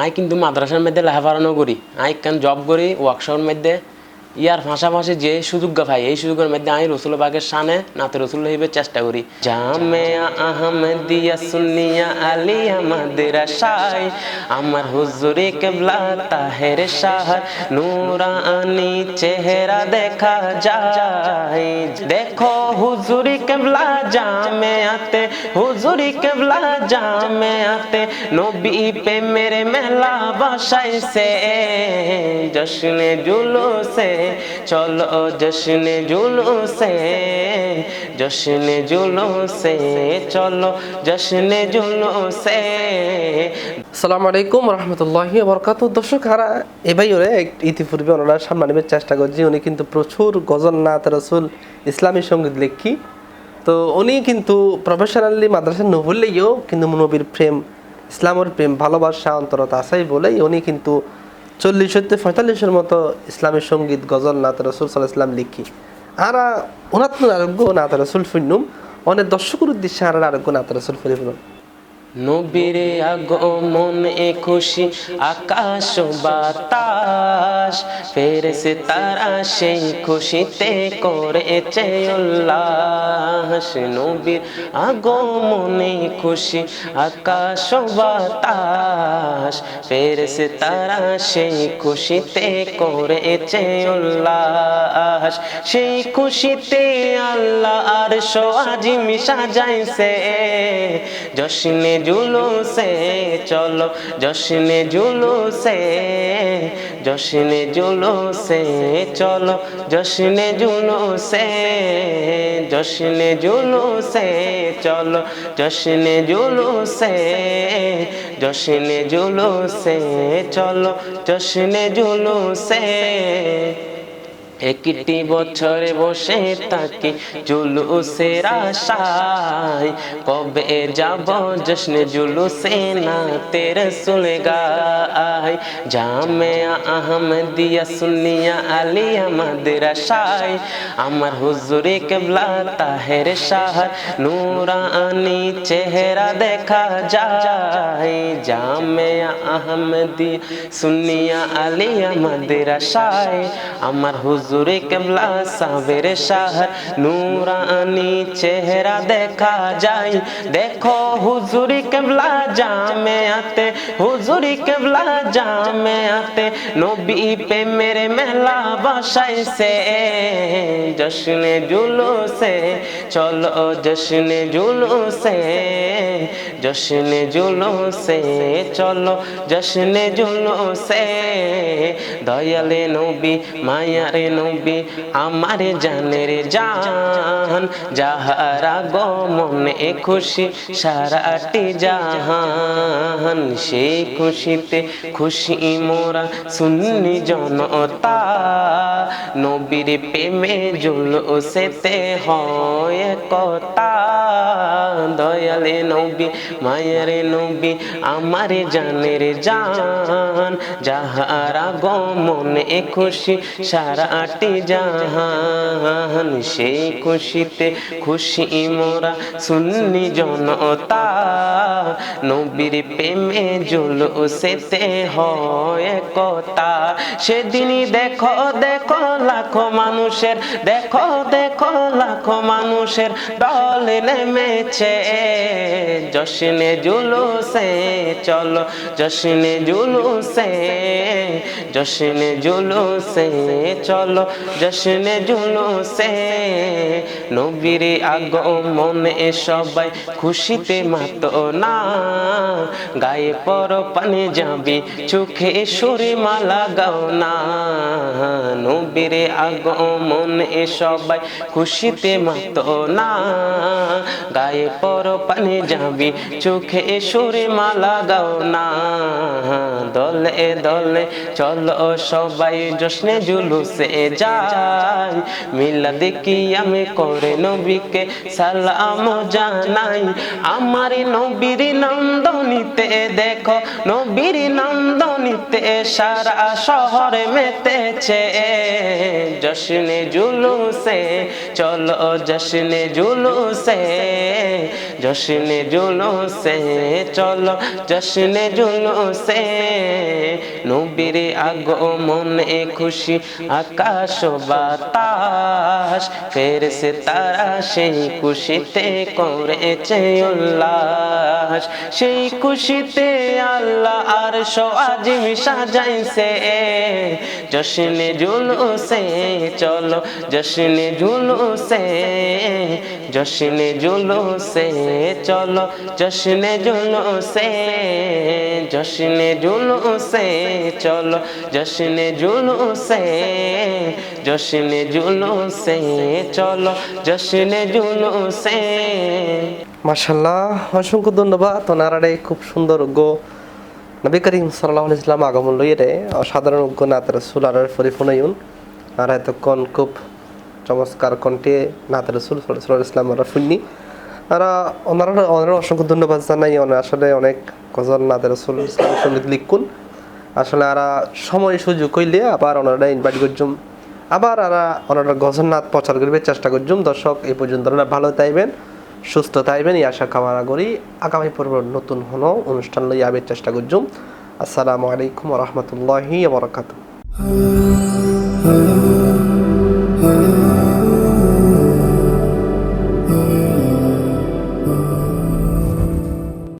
I কিন্তু মাদ্রাসার মধ্যে লেখাপড়ানো করি, আই কেন জব করি ওয়ার্কশপের মধ্যে। ইয়ার পাশাপাশি যে সুযোগ পাই এই সুযোগের মধ্যে আমি রসুল পাকের শানে নাতে রসুল হইবে চেষ্টা করি। জামিয়া আহমদিয়া সুন্নিয়া আলিয়া মাদ্রাসায় আমার হুজুরে কেবলা তাহের শাহ নূরানি চেহারা দেখা যায়। দেখো হুজুরি কেবলা জামিয়াতে, হুজুরি কেবলা জামিয়াতে নবী পে মেরে মেলা বসাইছে। জশ্নে জুলুসে চলো জশ্নে জুলুসে, জশ্নে জুলুসে চলো জশ্নে জুলুসে। আসসালামু আলাইকুম রহমতুল্লাহি ওয়া বারাকাতুহু। দর্শক হারা এবাই ওরে ইতিপূর্বে ওনারা সামনে আনবার চেষ্টা করছি। উনি কিন্তু প্রচুর গজল নাত রসুল ইসলামী সঙ্গীত লেখি। তো উনি কিন্তু প্রফেশনালি মাদ্রাসা নবললেও কিন্তু নবীর প্রেম, ইসলামের প্রেম, ভালোবাসা অন্তরতা আসাই বলেই উনি কিন্তু 40-45 মতো ইসলামের সঙ্গীত গজল নাত রসুল সাল্লাল্লাহু আলাইহি ওয়াসাল্লাম লিখি। আর ওনাত্ম আরোগ্য নাত রসুল ফিরনুম অনেক দর্শকের উদ্দেশ্যে আর আরোগ্য নাত রসুল ফিরনুম। নবীর আগমন এ খুশি আকাশ বাতাস, ফেরেশতারা সেই খুশিতে করেছে উল্লাস। নবীর আগমনে খুশি আকাশ বাতাস, ফেরেশতারা সেই খুশিতে করেছে উল্লাস। সেই খুশিতে আল্লাহ আরশ আজিম সাজাইছে। জশ্নে জুলুসে চলো জশ্নে জুলুসে, জশ্নে জুলুসে চলো জশ্নে জুলুসে, জশ্নে জুলুসে চলো জশ্নে জুলুসে, জশ্নে জুলুসে চলো জশ্নে জুলুসে। একটি বছরে বসে থাকি জুলুসের আশায়, কবে যাব জশ্নে জুলুসে নাতে রসুল গায়। জামিয়া আহমদিয়া সুন্নিয়া আলিয়া মাদ্রাসায় আমার হুজুরে কেবলা তাহের শাহ নূরানি চেহারা দেখা যায়। জামিয়া আহমদিয়া সুন্নিয়া আলিয়া মাদ্রাসায় আমার হুজুরে কেবলা সাবের শাহ নূরানি চেহারা দেখা যায়। দেখো হুজুরি কেবলা জামিয়াতে, হুজুরি কেবলা জামিয়াতে নবী পে মেরে মেলা বসাইছে। জশ্নে জুলুসে চলো জশ্নে জুলুসে, জশ্নে জুলুসে চলো জশ্নে জুলুসে। দয়ালে নবী মায়ারে নবী আমার জানের জান, যাহার আগমনে খুশি সারাটি জাহান। সেই খুশিতে খুশি মোরা সুন্নি জনতা, নবীর প্রেমে জুলুসেতে হয় কথা। দয়ালে নবী মায়ারে নবী আমার জানের জান, যাহার আগমনে খুশি সারাটি জাহান। সেই খুশিতে খুশি মোরা সুন্নি জনতা, নবীর প্রেমে জুলুসেতে হয় কথা। সেদিনই দেখো দেখো লাখো মানুষের, দেখো দেখো লাখো মানুষের দল নেমেছে। জশ্নে জুলুসে চলো জশ্নে জুলুসে, জশ্নে জুলুসে চলো জশ্নে জুলুসে। নবীর আগমনে সবাই খুশিতে মাতো না, গায়ে পর পানি যাবি চোখে সুরমা লাগাও না। নবীর আগমনে সবাই খুশিতে মাতো না, গায়ে পর পানি যাবি চোখে সুরমা লাগাও না। দলে দলে চলো সবাই জশ্নে জুলুসে যাই, মিলাদ কিয়ামে করে নবীকে সালাম জানাই। আমার নবীর নন্দনীতে দেখো, নবীর নন্দনীতে সারা শহর মেতেছে। জশ্নে জুলুসে চলো জশ্নে জুলুসে, জশ্নে জুলুসে চলো জশ্নে জুলুসে নবীর আগমনে খুশি আকাশ বাতাস ফেরেশতারা সেই খুশিতে করেছে উল্লাস সেই খুশিতে আল্লাহ আরশ আজিম সাজাইছে জশ্নে জুলুসে চলো জশ্নে জুলুসে জশ্নে জুলুসে চলো জশ্নে জুলুসে জশ্নে জুলুসে চলো জশ্নে জুলুসে জশ্নে জুলুসে চলো জশ্নে জুলুসে। মাশাআল্লাহ, অসংখ্য ধন্যবাদ। ওনারা খুব সুন্দর নবী করিম সাল্লাল্লাহু আলাইহি ওয়াসাল্লাম আগমন লইরে অসাধারণ নাত রাসূল আর পরিপূর্ণয়ুন আর এতক্ষণ খুব চমৎকার কণ্ঠে নাত রাসূল সাল্লাল্লাহু আলাইহি ওয়াসাল্লাম আর শুননি আর ওনারা অসংখ্য ধন্যবাদ জানাই। আসলে অনেক গজল নাত রাসূল সঙ্গীত লিখুন আসলে আর সময় সুযোগ হইলে আবার ওনারা ইনভাইট করছুম আবার ওনারা গজল নাত প্রচার করবে চেষ্টা করছুম। দর্শক এই পর্যন্ত ওনারা ভালো থাকবেন সুস্থ থাকবেন এই আশা কামনা করি। আগামী পর্ব নতুন হনো অনুষ্ঠান লই আবার চেষ্টা করছুম। আসসালামু আলাইকুম ওয়া রাহমাতুল্লাহি ওয়া বারাকাতুহু।